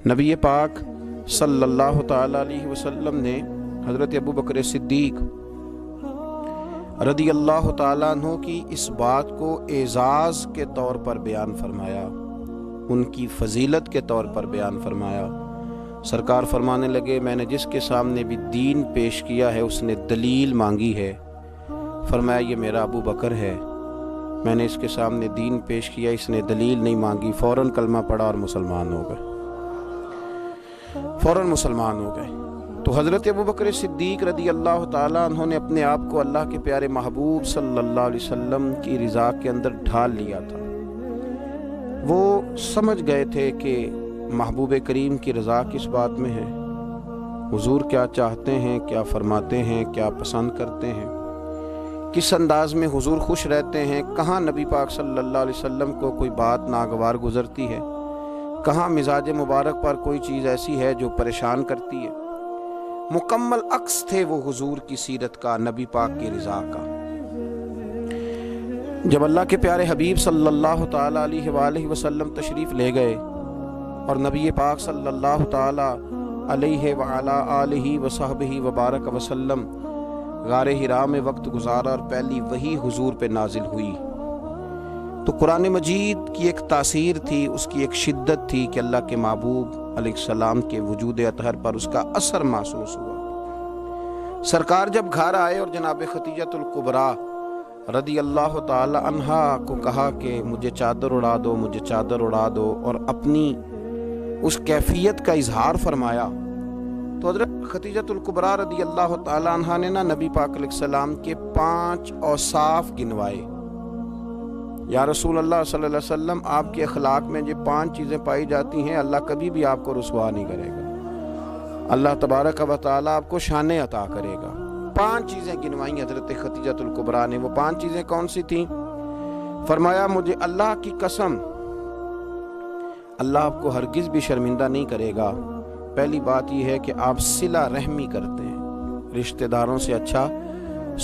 نبی پاک صلی اللہ تعالی علیہ وسلم نے حضرت ابو بکر صدیق رضی اللہ تعالیٰ عنہ کی اس بات کو اعزاز کے طور پر بیان فرمایا، ان کی فضیلت کے طور پر بیان فرمایا۔ سرکار فرمانے لگے، میں نے جس کے سامنے بھی دین پیش کیا ہے اس نے دلیل مانگی ہے، فرمایا یہ میرا ابو بکر ہے۔ میں نے اس کے سامنے دین پیش کیا، اس نے دلیل نہیں مانگی، فوراً کلمہ پڑھا اور مسلمان ہو گئے، فوراً مسلمان ہو گئے۔ تو حضرت ابو بکر صدیق رضی اللہ تعالیٰ عنہ نے اپنے آپ کو اللہ کے پیارے محبوب صلی اللہ علیہ وسلم کی رضا کے اندر ڈھال لیا تھا۔ وہ سمجھ گئے تھے کہ محبوب کریم کی رضا کس بات میں ہے، حضور کیا چاہتے ہیں، کیا فرماتے ہیں، کیا پسند کرتے ہیں، کس انداز میں حضور خوش رہتے ہیں، کہاں نبی پاک صلی اللہ علیہ وسلم کو کوئی بات ناگوار گزرتی ہے، کہاں مزاج مبارک پر کوئی چیز ایسی ہے جو پریشان کرتی ہے۔ مکمل عکس تھے وہ حضور کی سیرت کا، نبی پاک کی رضا کا۔ جب اللہ کے پیارے حبیب صلی اللہ تعالی علیہ وآلہ وسلم تشریف لے گئے اور نبی پاک صلی اللہ تعالی علیہ وعلا آلہ وصحبہ وبارک وسلم غار حرا میں وقت گزارا اور پہلی وحی حضور پہ نازل ہوئی، تو قرآن مجید کی ایک تاثیر تھی، اس کی ایک شدت تھی کہ اللہ کے محبوب علیہ السلام کے وجود اطہر پر اس کا اثر محسوس ہوا۔ سرکار جب گھر آئے اور جناب خدیجۃ الکبریٰ رضی اللہ تعالی عنہا کو کہا کہ مجھے چادر اڑا دو، مجھے چادر اڑا دو، اور اپنی اس کیفیت کا اظہار فرمایا، تو حضرت خدیجۃ الکبریٰ رضی اللہ تعالی عنہا نے نبی پاک علیہ السلام کے 5 اوصاف گنوائے۔ یا رسول اللہ صلی اللہ علیہ وسلم، آپ کے اخلاق میں یہ 5 چیزیں پائی جاتی ہیں، اللہ کبھی بھی آپ کو رسوا نہیں کرے گا، اللہ تبارک و تعالیٰ آپ کو شان عطا کرے گا۔ 5 چیزیں گنوائیں حضرت خدیجۃ الکبریٰ نے۔ وہ 5 چیزیں کون سی تھیں؟ فرمایا مجھے اللہ کی قسم، اللہ آپ کو ہرگز بھی شرمندہ نہیں کرے گا۔ پہلی بات یہ ہے کہ آپ صلہ رحمی کرتے ہیں، رشتہ داروں سے اچھا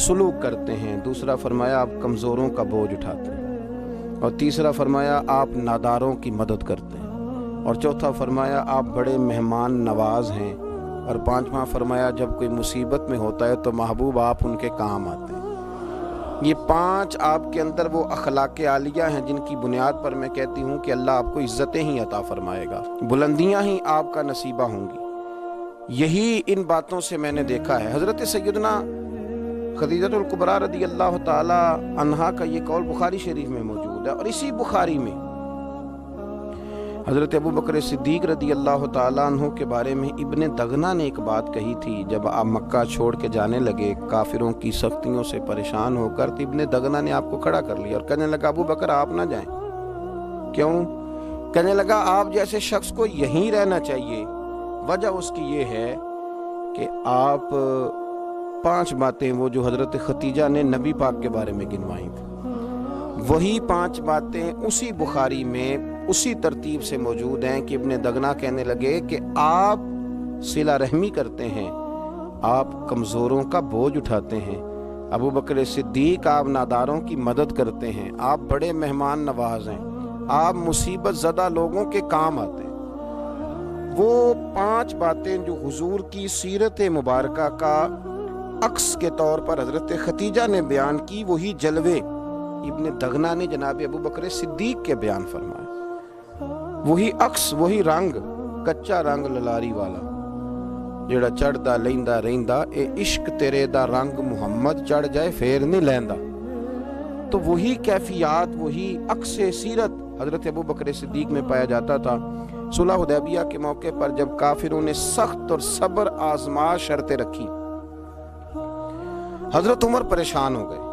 سلوک کرتے ہیں۔ دوسرا فرمایا آپ کمزوروں کا بوجھ اٹھاتے ہیں، اور تیسرا فرمایا آپ ناداروں کی مدد کرتے ہیں، اور چوتھا فرمایا آپ بڑے مہمان نواز ہیں، اور 5واں فرمایا جب کوئی مصیبت میں ہوتا ہے تو محبوب آپ ان کے کام آتے ہیں۔ یہ 5 آپ کے اندر وہ اخلاق عالیہ ہیں جن کی بنیاد پر میں کہتی ہوں کہ اللہ آپ کو عزتیں ہی عطا فرمائے گا، بلندیاں ہی آپ کا نصیبہ ہوں گی۔ یہی ان باتوں سے میں نے دیکھا ہے۔ حضرت سیدنا خدیجۃ الکبریٰ رضی اللہ تعالی عنہا کا یہ قول بخاری شریف میں موجود ہے، اور اسی بخاری میں حضرت ابو بکر صدیق رضی اللہ تعالیٰ عنہ کے بارے میں ابن دغنہ نے ایک بات کہی تھی۔ جب آپ مکہ چھوڑ کے جانے لگے کافروں کی سختیوں سے پریشان ہو کر، تو ابن دغنہ نے آپ کو کھڑا کر لیا اور کہنے لگا ابو بکر آپ نہ جائیں۔ کیوں؟ کہنے لگا آپ جیسے شخص کو یہیں رہنا چاہیے۔ وجہ اس کی یہ ہے کہ آپ 5 باتیں وہ جو حضرت خدیجہ نے نبی پاک کے بارے میں گنوائی تھی، وہی 5 باتیں اسی بخاری میں اسی ترتیب سے موجود ہیں کہ ابن دغنہ کہنے لگے کہ آپ صلہ رحمی کرتے ہیں، آپ کمزوروں کا بوجھ اٹھاتے ہیں، ابو بکر صدیق آپ ناداروں کی مدد کرتے ہیں، آپ بڑے مہمان نواز ہیں، آپ مصیبت زدہ لوگوں کے کام آتے ہیں۔ وہ 5 باتیں جو حضور کی سیرت مبارکہ کا عکس کے طور پر حضرت خدیجہ نے بیان کی، وہی جلوے ابن دغنہ نے جناب ابو بکر صدیق کے بیان فرمائے۔ وہی عکس، وہی رنگ، کچا رنگ للاری والا جڑا چڑھدا لیندا رہندا، اے عشق تیرے دا رنگ محمد چڑھ جائے پھر نہیں لیندا۔ تو وہی کیفیات، وہی عکس سیرت حضرت ابو بکر صدیق میں پایا جاتا تھا۔ صلح حدیبیہ کے موقع پر جب کافروں نے سخت اور صبر آزمائش شرطیں رکھی، حضرت عمر پریشان ہو گئے۔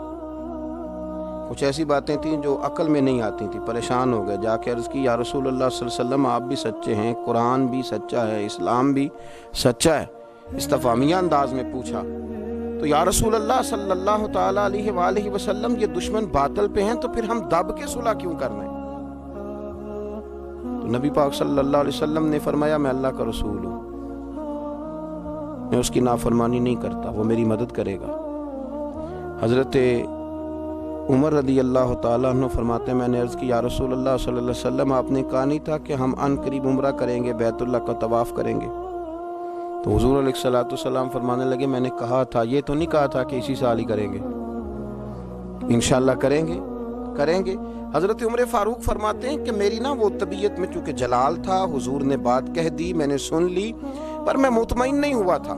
کچھ ایسی باتیں تھیں جو عقل میں نہیں آتی تھیں، پریشان ہو گئے۔ جا کے عرض کی یا رسول اللہ صلی اللہ علیہ وسلم آپ بھی سچے ہیں، قرآن بھی سچا ہے، اسلام بھی سچا ہے۔ استفہامیہ انداز میں پوچھا تو یا رسول اللہ صلی اللہ تعالی علیہ وآلہ وسلم یہ دشمن باطل پہ ہیں تو پھر ہم دب کے صلح کیوں کرنا ہے؟ تو نبی پاک صلی اللہ علیہ وسلم نے فرمایا میں اللہ کا رسول ہوں، میں اس کی نافرمانی نہیں کرتا، وہ میری مدد کرے گا۔ حضرت عمر رضی اللہ تعالیٰ عنہ فرماتے ہیں میں نے عرض کی یا رسول اللہ صلی اللہ علیہ وسلم آپ نے کہا نہیں تھا کہ ہم ان قریب عمرہ کریں گے، بیت اللہ کا طواف کریں گے؟ تو حضور علیہ الصلوۃ والسلام فرمانے لگے میں نے کہا تھا، یہ تو نہیں کہا تھا کہ اسی سال ہی کریں گے، انشاءاللہ کریں گے۔ حضرت عمر فاروق فرماتے ہیں کہ میری نا وہ طبیعت میں چونکہ جلال تھا، حضور نے بات کہہ دی، میں نے سن لی، پر میں مطمئن نہیں ہوا تھا۔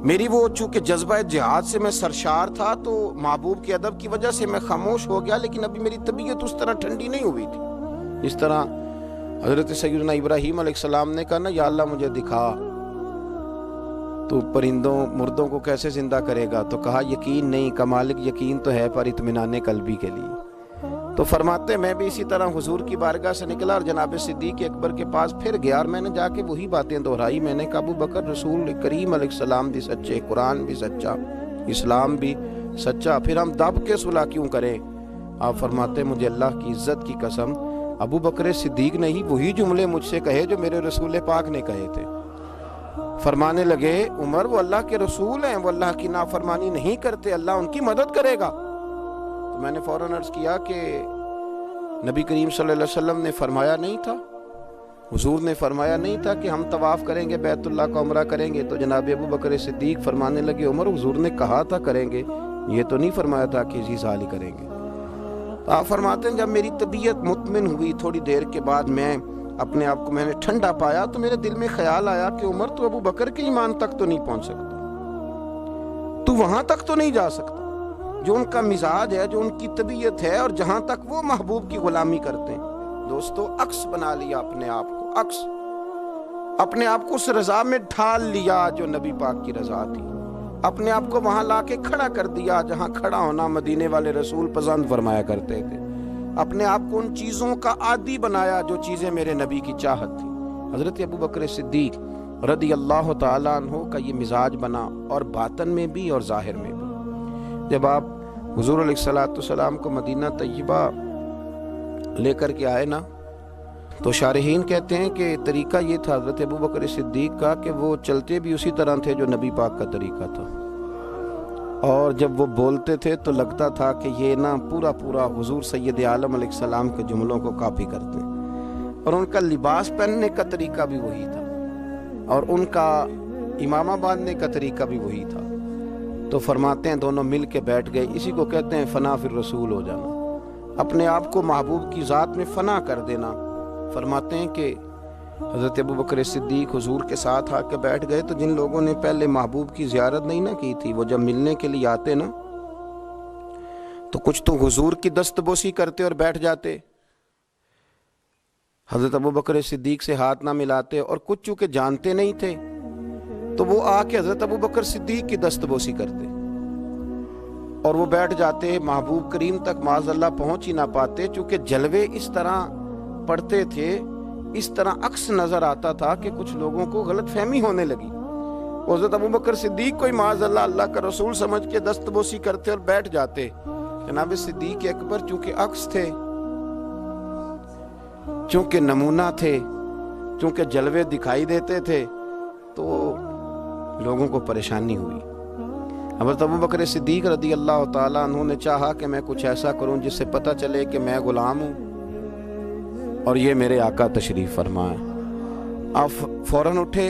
میری وہ چونکہ جذبہ جہاد سے میں سرشار تھا تو محبوب کے ادب کی وجہ سے میں خاموش ہو گیا، لیکن ابھی میری طبیعت اس طرح ٹھنڈی نہیں ہوئی تھی۔ اس طرح حضرت سیدنا ابراہیم علیہ السلام نے کہا نا یا اللہ مجھے دکھا تو پرندوں مردوں کو کیسے زندہ کرے گا؟ تو کہا یقین نہیں کا مالک، یقین تو ہے پر اطمینان قلبی کے لیے۔ تو فرماتے میں بھی اسی طرح حضور کی بارگاہ سے نکلا اور جناب صدیق اکبر کے پاس پھر گیا، اور میں نے جا کے وہی باتیں دہرائی۔ میں نے کہا ابو بکر رسول کریم علیہ السلام بھی سچے، قرآن بھی سچا، اسلام بھی سچا، پھر ہم دب کے صلح کیوں کریں؟ آپ فرماتے مجھے اللہ کی عزت کی قسم ابو بکر صدیق نے ہی وہی جملے مجھ سے کہے جو میرے رسول پاک نے کہے تھے۔ فرمانے لگے عمر وہ اللہ کے رسول ہیں، وہ اللہ کی نافرمانی نہیں کرتے، اللہ ان کی مدد کرے گا۔ تو میں نے فوراً عرض کیا کہ نبی کریم صلی اللہ علیہ وسلم نے فرمایا نہیں تھا، حضور نے فرمایا نہیں تھا کہ ہم طواف کریں گے، بیت اللہ کا عمرہ کریں گے؟ تو جناب ابو بکر صدیق فرمانے لگے عمر حضور نے کہا تھا کریں گے، یہ تو نہیں فرمایا تھا کہ اسی سال ہی کریں گے۔ تو آپ فرماتے ہیں جب میری طبیعت مطمئن ہوئی، تھوڑی دیر کے بعد میں اپنے آپ کو میں نے ٹھنڈا پایا تو میرے دل میں خیال آیا کہ عمر تو ابو بکر کے ایمان تک تو نہیں پہنچ سکتا، تو وہاں تک تو نہیں جا سکتا جو ان کا مزاج ہے، جو ان کی طبیعت ہے، اور جہاں تک وہ محبوب کی غلامی کرتے ہیں۔ دوستو عکس بنا لیا اپنے آپ کو، عکس اپنے آپ کو اس رضا میں ڈھال لیا جو نبی پاک کی رضا تھی، اپنے آپ کو وہاں لا کے کھڑا کر دیا جہاں کھڑا ہونا مدینے والے رسول پسند فرمایا کرتے تھے، اپنے آپ کو ان چیزوں کا عادی بنایا جو چیزیں میرے نبی کی چاہت تھی۔ حضرت ابو بکر صدیق رضی اللہ تعالیٰ عنہ کا یہ مزاج بنا، اور باطن میں بھی اور ظاہر میں بھی۔ جب آپ حضور علیہ الصلوۃ والسلام کو مدینہ طیبہ لے کر کے آئے نا، تو شارحین کہتے ہیں کہ طریقہ یہ تھا حضرت ابو بکر صدیق کا کہ وہ چلتے بھی اسی طرح تھے جو نبی پاک کا طریقہ تھا، اور جب وہ بولتے تھے تو لگتا تھا کہ یہ نا پورا حضور سید عالم علیہ السلام کے جملوں کو کاپی کرتے ہیں، اور ان کا لباس پہننے کا طریقہ بھی وہی تھا، اور ان کا امامہ باندھنے کا طریقہ بھی وہی تھا۔ تو فرماتے ہیں دونوں مل کے بیٹھ گئے، اسی کو کہتے ہیں فنا فی الرسول ہو جانا، اپنے آپ کو محبوب کی ذات میں فنا کر دینا۔ فرماتے ہیں کہ حضرت ابو بکر صدیق حضور کے ساتھ آ کے بیٹھ گئے، تو جن لوگوں نے پہلے محبوب کی زیارت نہیں نہ کی تھی، وہ جب ملنے کے لیے آتے نا تو کچھ تو حضور کی دست بوسی کرتے اور بیٹھ جاتے، حضرت ابو بکر صدیق سے ہاتھ نہ ملاتے، اور کچھ چونکہ جانتے نہیں تھے تو وہ آ کے حضرت ابو بکر صدیق کی دست بوسی کرتے اور وہ بیٹھ جاتے، محبوب کریم تک معاذ اللہ پہنچ ہی نہ پاتے، چونکہ جلوے اس طرح پڑتے تھے، اس طرح عکس نظر آتا تھا کہ کچھ لوگوں کو غلط فہمی ہونے لگی۔ حضرت ابو بکر صدیق کو معاذ اللہ اللہ کا رسول سمجھ کے دست بوسی کرتے اور بیٹھ جاتے۔ جناب صدیق اکبر چونکہ عکس تھے، چونکہ نمونہ تھے، چونکہ جلوے دکھائی دیتے تھے، تو لوگوں کو پریشانی ہوئی۔ حضرت ابو بکر صدیق رضی اللہ تعالیٰ عنہ نے چاہا کہ میں کچھ ایسا کروں جس سے پتہ چلے کہ میں غلام ہوں اور یہ میرے آقا تشریف فرما ہے۔ آپ فوراً اٹھے،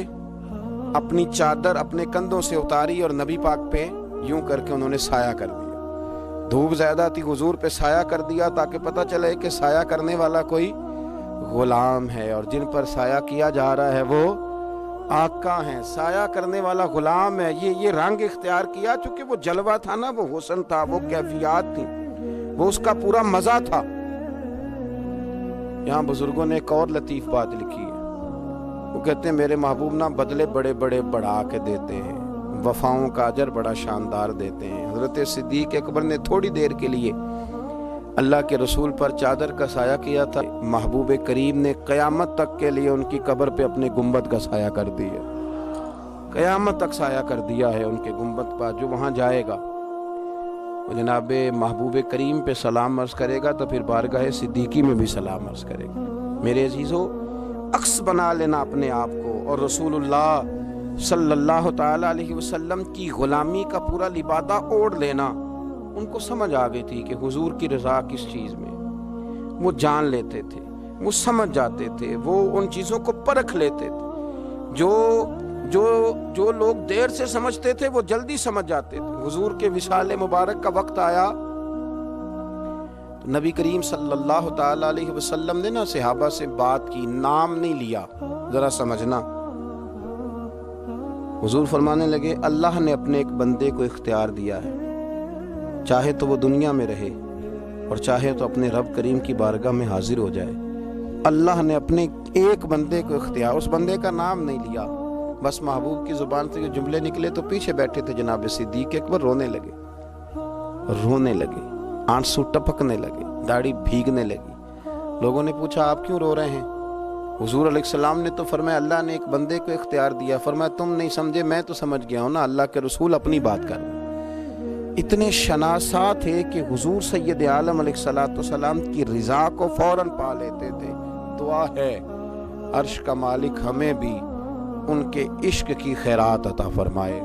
اپنی چادر اپنے کندھوں سے اتاری اور نبی پاک پہ یوں کر کے انہوں نے سایہ کر دیا۔ دھوپ زیادہ تھی، حضور پہ سایہ کر دیا تاکہ پتہ چلے کہ سایہ کرنے والا کوئی غلام ہے، اور جن پر سایہ کیا جا رہا ہے وہ آقا ہیں، سایہ کرنے والا غلام ہے۔ یہ رنگ اختیار کیا چونکہ وہ جلوہ تھا نا، وہ حسن تھا، وہ کیفیات تھی، وہ اس کا پورا مزہ تھا۔ یہاں بزرگوں نے ایک اور لطیف بات لکھی ہے، وہ کہتے ہیں میرے محبوب نا بدلے بڑے بڑے بڑھا کے دیتے ہیں، وفاؤں کا اجر بڑا شاندار دیتے ہیں۔ حضرت صدیق اکبر نے تھوڑی دیر کے لیے اللہ کے رسول پر چادر کا سایہ کیا تھا، محبوب کریم نے قیامت تک کے لیے ان کی قبر پہ اپنے گنبد کا سایہ کر دیا، قیامت تک سایہ کر دیا ہے ان کے گنبد پر۔ جو وہاں جائے گا وہ جناب محبوب کریم پہ سلام عرض کرے گا تو پھر بارگاہ صدیقی میں بھی سلام عرض کرے گا۔ میرے عزیزو، عکس بنا لینا اپنے آپ کو، اور رسول اللہ صلی اللہ تعالی علیہ وسلم کی غلامی کا پورا لبادہ اوڑھ لینا، ان کو سمجھ آ گئی تھی کہ حضور کی رضا کس چیز میں، وہ جان لیتے تھے، وہ سمجھ جاتے تھے، وہ ان چیزوں کو پرکھ لیتے تھے۔ جو لوگ دیر سے سمجھتے تھے وہ جلدی سمجھ جاتے تھے۔ حضور کے وصال مبارک کا وقت آیا تو نبی کریم صلی اللہ تعالی علیہ وسلم نے نا صحابہ سے بات کی، نام نہیں لیا، ذرا سمجھنا۔ حضور فرمانے لگے اللہ نے اپنے ایک بندے کو اختیار دیا ہے، چاہے تو وہ دنیا میں رہے اور چاہے تو اپنے رب کریم کی بارگاہ میں حاضر ہو جائے۔ اللہ نے اپنے ایک بندے کو اختیار، اس بندے کا نام نہیں لیا، بس محبوب کی زبان سے جو جملے نکلے تو پیچھے بیٹھے تھے جناب صدیق اکبر رونے لگے، آنسو ٹپکنے لگے، داڑھی بھیگنے لگی۔ لوگوں نے پوچھا آپ کیوں رو رہے ہیں؟ حضور علیہ السلام نے تو فرمایا اللہ نے ایک بندے کو اختیار دیا۔ فرمایا تم نہیں سمجھے، میں تو سمجھ گیا ہوں نا، اللہ کے رسول اپنی بات کر رہے ہیں۔ اتنے شناسا تھے کہ حضور سید عالم علیہ السلام کی رضا کو فوراً پا لیتے تھے۔ دعا ہے عرش کا مالک ہمیں بھی ان کے عشق کی خیرات عطا فرمائے۔